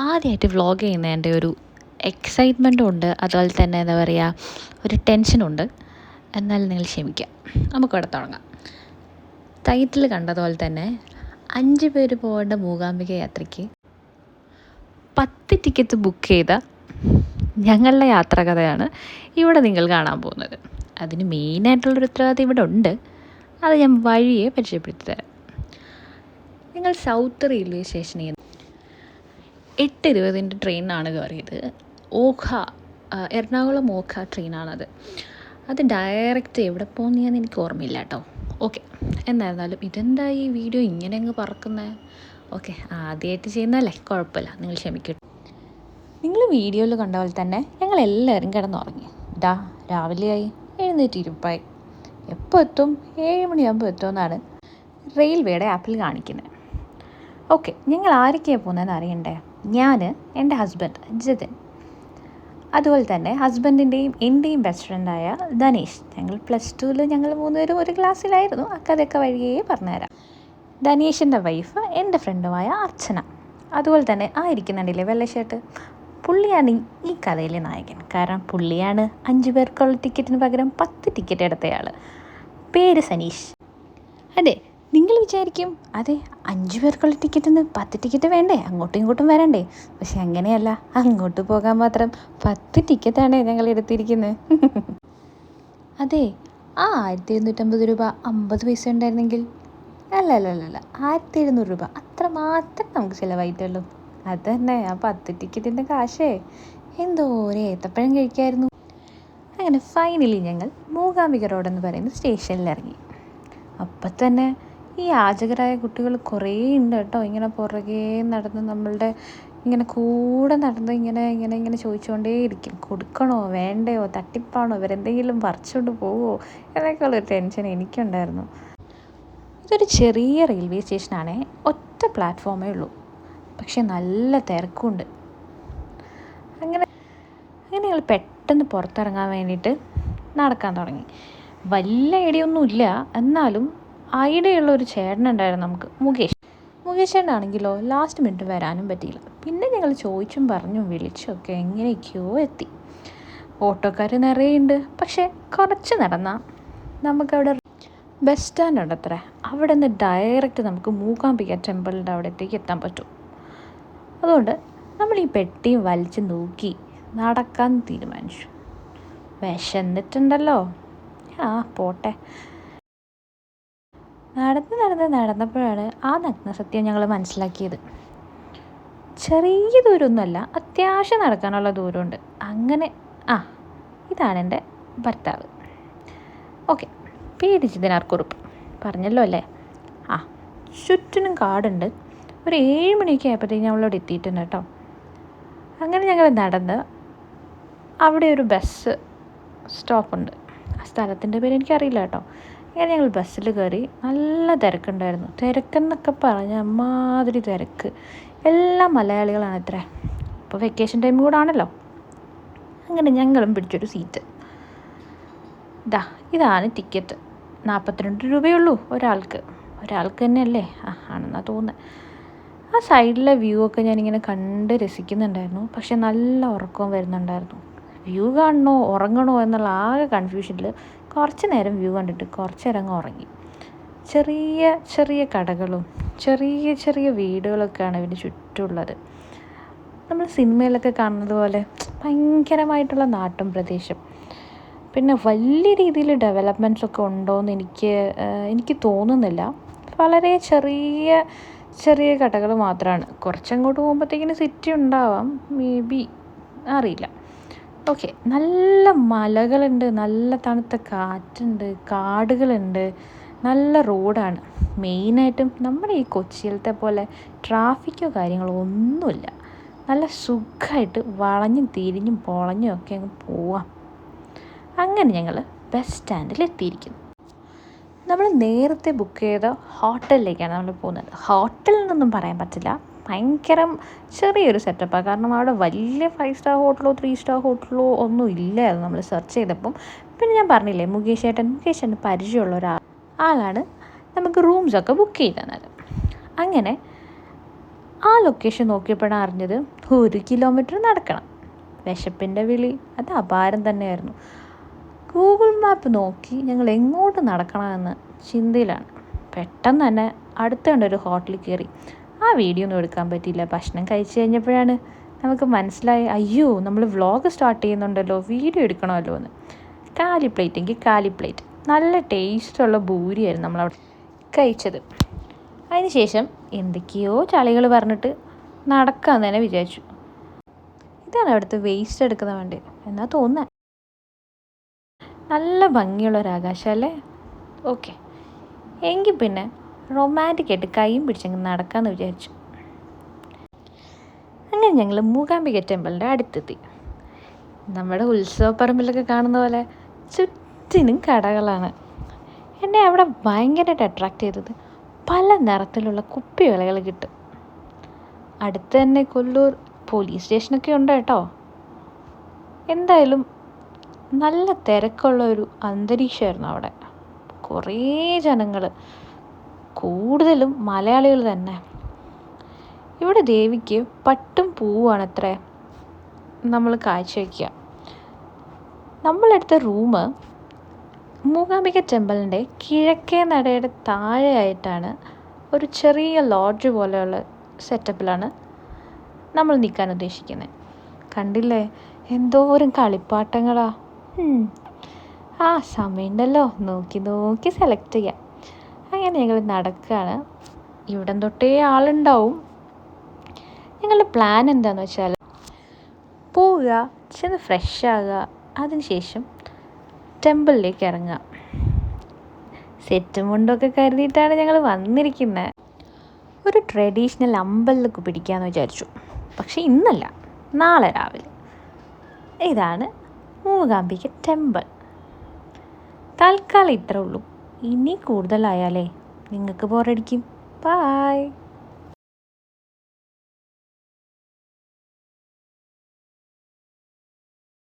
ആദ്യമായിട്ട് വ്ളോഗ് ചെയ്യുന്നതിൻ്റെ ഒരു എക്സൈറ്റ്മെൻറ്റും ഉണ്ട്, അതുപോലെ തന്നെ എന്താ പറയുക, ഒരു ടെൻഷനുണ്ട്. എന്നാലും നിങ്ങൾ ക്ഷമിക്കാം, നമുക്കവിടെ തുടങ്ങാം. ടൈറ്റിൽ കണ്ടതുപോലെ തന്നെ 5 പേര് പോകേണ്ട മൂകാംബിക യാത്രയ്ക്ക് 10 ടിക്കറ്റ് ബുക്ക് ചെയ്ത ഞങ്ങളുടെ യാത്രാകഥയാണ് ഇവിടെ നിങ്ങൾ കാണാൻ പോകുന്നത്. അതിന് മെയിനായിട്ടുള്ളൊരു ഉത്തരവാദിത്തം ഇവിടെ ഉണ്ട്, അത് ഞാൻ വഴിയെ പരിചയപ്പെടുത്തി തരാം. നിങ്ങൾ സൗത്ത് റെയിൽവേ സ്റ്റേഷനിൽ 8:20 ട്രെയിനാണ് കയറിയത്. എറണാകുളം ഓഖ ട്രെയിനാണത്. അത് ഡയറക്റ്റ് എവിടെ പോകുന്നതെന്ന് എനിക്ക് ഓർമ്മയില്ല കേട്ടോ. ഓക്കെ, എന്നായിരുന്നാലും ഇതെന്താ ഈ വീഡിയോ ഇങ്ങനെ അങ്ങ് പറക്കുന്നത്? ഓക്കെ, ആദ്യമായിട്ട് ചെയ്യുന്നതല്ലേ, കുഴപ്പമില്ല, നിങ്ങൾ ക്ഷമിക്കട്ടെ. നിങ്ങൾ വീഡിയോയിൽ കണ്ട പോലെ തന്നെ ഞങ്ങളെല്ലാവരും കിടന്നുറങ്ങി. രാവിലെയായി, എഴുന്നേറ്റിരിപ്പായി. എപ്പോൾ എത്തും? 7 മണിയാകുമ്പോൾ എത്തുമെന്നാണ് റെയിൽവേയുടെ ആപ്പിൽ കാണിക്കുന്നത്. ഓക്കെ, ഞങ്ങൾ ആരൊക്കെയാണ് പോകുന്നതെന്ന് അറിയണ്ടേ? ഞാൻ, എൻ്റെ ഹസ്ബൻഡ് ജിതിൻ, അതുപോലെ തന്നെ ഹസ്ബൻഡിൻ്റെയും എൻ്റെയും ബെസ്റ്റ് ഫ്രണ്ടായ ധനേഷ്. ഞങ്ങൾ +2 ഞങ്ങൾ 3 പേരും ഒരു ക്ലാസ്സിലായിരുന്നു. അതൊക്കെ വഴിയേ പറഞ്ഞുതരാം. ധനേഷിൻ്റെ വൈഫ് എൻ്റെ ഫ്രണ്ടുമായ അർച്ചന. അതുപോലെ തന്നെ ഇരിക്കുന്നുണ്ടല്ലേ വെള്ള ഷർട്ട്, പുള്ളിയാണ് ഈ കഥയിലെ നായകൻ. കാരണം പുള്ളിയാണ് 5 പേർക്കുള്ള ടിക്കറ്റിന് പകരം 10 ടിക്കറ്റ് എടുത്തയാൾ. പേര് സനീഷ്. അതെ, നിങ്ങൾ വിചാരിക്കും, അതെ 5 പേർക്കുള്ള ടിക്കറ്റിന് 10 ടിക്കറ്റ് വേണ്ടേ, അങ്ങോട്ടും ഇങ്ങോട്ടും വരണ്ടേ? പക്ഷെ അങ്ങനെയല്ല, അങ്ങോട്ട് പോകാൻ മാത്രം 10 ടിക്കറ്റാണ് ഞങ്ങൾ എടുത്തിരിക്കുന്നത്. അതെ, 1250 രൂപ 50 പൈസ ഉണ്ടായിരുന്നെങ്കിൽ, അല്ല 1700 രൂപ അത്ര മാത്രം നമുക്ക് ചിലവായിട്ടുള്ളൂ. അത് തന്നെ ആ 10 ടിക്കറ്റിൻ്റെ കാശേ എന്തോരം ഏത്തപ്പഴം കഴിക്കായിരുന്നു. അങ്ങനെ ഫൈനലി ഞങ്ങൾ മൂകാംബിക റോഡെന്ന് പറയുന്ന സ്റ്റേഷനിൽ ഇറങ്ങി. അപ്പം തന്നെ ഈ യാചകരായ കുട്ടികൾ കുറേ ഉണ്ട് കേട്ടോ. ഇങ്ങനെ പുറകെ നടന്ന് നമ്മളുടെ ഇങ്ങനെ കൂടെ നടന്ന് ഇങ്ങനെ ചോദിച്ചുകൊണ്ടേയിരിക്കും, കൊടുക്കണോ വേണ്ടയോ, തട്ടിപ്പാണോ, ഇവരെന്തെങ്കിലും പറിച്ചുകൊണ്ട് പോവോ എന്നൊക്കെയുള്ളൊരു ടെൻഷൻ എനിക്കുണ്ടായിരുന്നു. ഇതൊരു ചെറിയ റെയിൽവേ സ്റ്റേഷനാണേ, ഒറ്റ പ്ലാറ്റ്ഫോമേ ഉള്ളൂ, പക്ഷെ നല്ല തിരക്കുണ്ട്. അങ്ങനെ ഞങ്ങൾ പെട്ടെന്ന് പുറത്തിറങ്ങാൻ വേണ്ടിയിട്ട് നടക്കാൻ തുടങ്ങി. വലിയ ഐഡിയൊന്നുമില്ല, എന്നാലും ഐഡിയുള്ള ഒരു ചേട്ടനുണ്ടായിരുന്നു നമുക്ക്, മുകേഷ് ചേട്ടനാണെങ്കിലോ ലാസ്റ്റ് മിനിറ്റ് വരാനും പറ്റിയില്ല. പിന്നെ ഞങ്ങൾ ചോദിച്ചും പറഞ്ഞും വിളിച്ചൊക്കെ എങ്ങനെയൊക്കെയോ എത്തി. ഓട്ടോക്കാർ നിറയുണ്ട്, പക്ഷേ കുറച്ച് നടന്നാൽ നമുക്കവിടെ ബസ് സ്റ്റാൻഡ് ഉണ്ട് അത്ര. അവിടെ നിന്ന് ഡയറക്റ്റ് നമുക്ക് മൂകാംബിക ടെമ്പിളിൻ്റെ അവിടത്തേക്ക് എത്താൻ പറ്റും. അതുകൊണ്ട് നമ്മൾ ഈ പെട്ടിയും വലിച്ച് നോക്കി നടക്കാൻ തീരുമാനിച്ചു. വിശന്നിട്ടുണ്ടല്ലോ, പോട്ടെ. നടന്നപ്പോഴാണ് ആ നഗ്നസത്യം ഞങ്ങൾ മനസ്സിലാക്കിയത്. ചെറിയ ദൂരമൊന്നുമല്ല, അത്യാവശ്യം നടക്കാനുള്ള ദൂരമുണ്ട്. അങ്ങനെ ഇതാണ് എൻ്റെ ഭർത്താവ്. ഓക്കെ, പേര് ജിതിനാർക്കുറുപ്പ്, പറഞ്ഞല്ലോ അല്ലേ? ചുറ്റിനും കാടുണ്ട്. ഒരു 7 മണിയൊക്കെ ആയപ്പോഴത്തേക്ക് ഞങ്ങളവിടെ എത്തിയിട്ടുണ്ട് കേട്ടോ. അങ്ങനെ ഞങ്ങൾ നടന്ന് അവിടെ ഒരു ബസ് സ്റ്റോപ്പുണ്ട്. ആ സ്ഥലത്തിൻ്റെ പേര് എനിക്കറിയില്ല കേട്ടോ. അങ്ങനെ ഞങ്ങൾ ബസ്സിൽ കയറി. നല്ല തിരക്കുണ്ടായിരുന്നു. തിരക്കെന്നൊക്കെ പറഞ്ഞാൽ അമ്മാതിരി തിരക്ക്. എല്ലാം മലയാളികളാണ് ഇത്ര. ഇപ്പോൾ വെക്കേഷൻ ടൈം കൂടെ ആണല്ലോ. അങ്ങനെ ഞങ്ങളും പിടിച്ചൊരു സീറ്റ്. ഇതാണ് ടിക്കറ്റ്. 42 രൂപയുള്ളൂ ഒരാൾക്ക് തന്നെയല്ലേ? ആണെന്നാണ് തോന്നുന്നത്. ആ സൈഡിലെ വ്യൂ ഒക്കെ ഞാനിങ്ങനെ കണ്ട് രസിക്കുന്നുണ്ടായിരുന്നു. പക്ഷെ നല്ല ഉറക്കവും വരുന്നുണ്ടായിരുന്നു. വ്യൂ കാണണോ ഉറങ്ങണോ എന്നുള്ള ആകെ കൺഫ്യൂഷനിൽ കുറച്ച് നേരം വ്യൂ കണ്ടിട്ട് കുറച്ച് നേരം അങ്ങ് ഉറങ്ങി. ചെറിയ ചെറിയ കടകളും ചെറിയ ചെറിയ വീടുകളൊക്കെയാണ് ഇതിന് ചുറ്റുമുള്ളത്. നമ്മൾ സിനിമയിലൊക്കെ കാണുന്നത് പോലെ ഭയങ്കരമായിട്ടുള്ള നാട്ടും പ്രദേശം. പിന്നെ വലിയ രീതിയിൽ ഡെവലപ്മെൻറ്റ്സ് ഒക്കെ ഉണ്ടോയെന്ന് എനിക്ക് തോന്നുന്നില്ല. വളരെ ചെറിയ ചെറിയ കടകൾ മാത്രമാണ്. കുറച്ചങ്ങോട്ട് പോകുമ്പോഴത്തേക്കിന് സിറ്റി ഉണ്ടാവാം, മേ ബി, അറിയില്ല. ഓക്കെ, നല്ല മലകളുണ്ട്, നല്ല തണുത്ത കാറ്റുണ്ട്, കാടുകളുണ്ട്, നല്ല റോഡാണ്. മെയിനായിട്ടും നമ്മുടെ ഈ കൊച്ചിയിലത്തെ പോലെ ട്രാഫിക്കോ കാര്യങ്ങളോ ഒന്നുമില്ല. നല്ല സുഖമായിട്ട് വളഞ്ഞും തിരിഞ്ഞും പൊളഞ്ഞും ഒക്കെ അങ്ങ് പോവാം. അങ്ങനെ ഞങ്ങൾ ബസ് സ്റ്റാൻഡിൽ എത്തിയിരിക്കുന്നു. നമ്മൾ നേരത്തെ ബുക്ക് ചെയ്ത ഹോട്ടലിലേക്കാണ് നമ്മൾ പോകുന്നത്. ഹോട്ടലിൽ നിന്നൊന്നും പറയാൻ പറ്റില്ല, ഭയങ്കര ചെറിയൊരു സെറ്റപ്പാണ്. കാരണം അവിടെ വലിയ 5 സ്റ്റാർ ഹോട്ടലോ 3 സ്റ്റാർ ഹോട്ടലോ ഒന്നും ഇല്ലായിരുന്നു നമ്മൾ സെർച്ച് ചെയ്തപ്പം. പിന്നെ ഞാൻ പറഞ്ഞില്ലേ, മുകേഷ് ചേട്ടന് പരിചയമുള്ള ആളാണ് നമുക്ക് റൂംസൊക്കെ ബുക്ക് ചെയ്ത് തന്നത്. അങ്ങനെ ആ ലൊക്കേഷൻ നോക്കിയപ്പോഴാണ് അറിഞ്ഞത് 1 കിലോമീറ്റർ നടക്കണം. വിശപ്പിൻ്റെ വിളി അത് അപാരം തന്നെയായിരുന്നു. ഗൂഗിൾ മാപ്പ് നോക്കി ഞങ്ങൾ എങ്ങോട്ട് നടക്കണമെന്ന് ചിന്തയിലാണ്. പെട്ടെന്ന് തന്നെ അടുത്ത കണ്ടൊരു ഹോട്ടലിൽ കയറി. ആ വീഡിയോ ഒന്നും എടുക്കാൻ പറ്റിയില്ല. ഭക്ഷണം കഴിച്ച് കഴിഞ്ഞപ്പോഴാണ് നമുക്ക് മനസ്സിലായി, അയ്യോ നമ്മൾ വ്ളോഗ് സ്റ്റാർട്ട് ചെയ്യുന്നുണ്ടല്ലോ, വീഡിയോ എടുക്കണമല്ലോ എന്ന്. കാലി പ്ലേറ്റ് എങ്കിൽ കാലി പ്ലേറ്റ് നല്ല ടേസ്റ്റുള്ള ഭൂരിയായിരുന്നു നമ്മളവിടെ കഴിച്ചത്. അതിനുശേഷം എന്തൊക്കെയോ ചളികൾ പറഞ്ഞിട്ട് നടക്കാമെന്ന് തന്നെ വിചാരിച്ചു. ഇതാണ് അവിടുത്തെ വേസ്റ്റ് എടുക്കുന്ന വണ്ടി എന്നാ തോന്നുന്നത്. നല്ല ഭംഗിയുള്ളൊരാകാശം അല്ലേ? ഓക്കെ, എങ്കിൽ പിന്നെ റൊമാൻറ്റിക് ആയിട്ട് കൈയും പിടിച്ചങ്ങ് നടക്കാമെന്ന് വിചാരിച്ചു. അങ്ങനെ ഞങ്ങൾ മൂകാംബിക ടെമ്പിളിൻ്റെ അടുത്തെത്തി. നമ്മുടെ ഉത്സവപ്പറമ്പിലൊക്കെ കാണുന്ന പോലെ ചുറ്റിനും കടകളാണ്. എന്നെ അവിടെ ഭയങ്കരമായിട്ട് അട്രാക്റ്റ് ചെയ്തത് പല നിറത്തിലുള്ള കുപ്പിവിളകൾ കിട്ടും. അടുത്ത് തന്നെ കൊല്ലൂർ പോലീസ് സ്റ്റേഷനൊക്കെ ഉണ്ട് കേട്ടോ. എന്തായാലും നല്ല തിരക്കുള്ള ഒരു അന്തരീക്ഷമായിരുന്നു അവിടെ. കുറേ ജനങ്ങൾ, കൂടുതലും മലയാളികൾ തന്നെ. ഇവിടെ ദേവിക്ക് പട്ടും പൂവാണത്രേ നമ്മൾ കാഴ്ചവെക്കുക. നമ്മളെടുത്ത റൂം മൂകാംബിക ടെമ്പിളിൻ്റെ കിഴക്കേ നടയുടെ താഴെയായിട്ടാണ്. ഒരു ചെറിയ ലോഡ്ജ് പോലെയുള്ള സെറ്റപ്പിലാണ് നമ്മൾ നിൽക്കാൻ ഉദ്ദേശിക്കുന്നത്. കണ്ടില്ലേ എന്തോരം കളിപ്പാട്ടങ്ങളാ. ആ സമയമുണ്ടല്ലോ, നോക്കി നോക്കി സെലക്ട് ചെയ്യാം. അങ്ങനെ ഞങ്ങൾ നടക്കുകയാണ്. ഇവിടം തൊട്ടേ ആളുണ്ടാവും. ഞങ്ങളുടെ പ്ലാൻ എന്താണെന്ന് വെച്ചാൽ പോവുക, ചെന്ന് ഫ്രഷ് ആകുക, അതിനുശേഷം ടെമ്പിളിലേക്ക് ഇറങ്ങുക. സെറ്റും മുണ്ടൊക്കെ കരുതിയിട്ടാണ് ഞങ്ങൾ വന്നിരിക്കുന്നത്. ഒരു ട്രഡീഷണൽ അമ്പലമൊക്കെ പിടിക്കാമെന്ന് വിചാരിച്ചു. പക്ഷേ ഇന്നല്ല, നാളെ രാവിലെ. ഇതാണ് മൂകാംബിക ടെമ്പിൾ. തൽക്കാലം ഇത്രേ ഉള്ളൂ. ഇനി കൂടുതലായാലേ നിങ്ങൾക്ക് ബോറടിക്കും. ബായ്.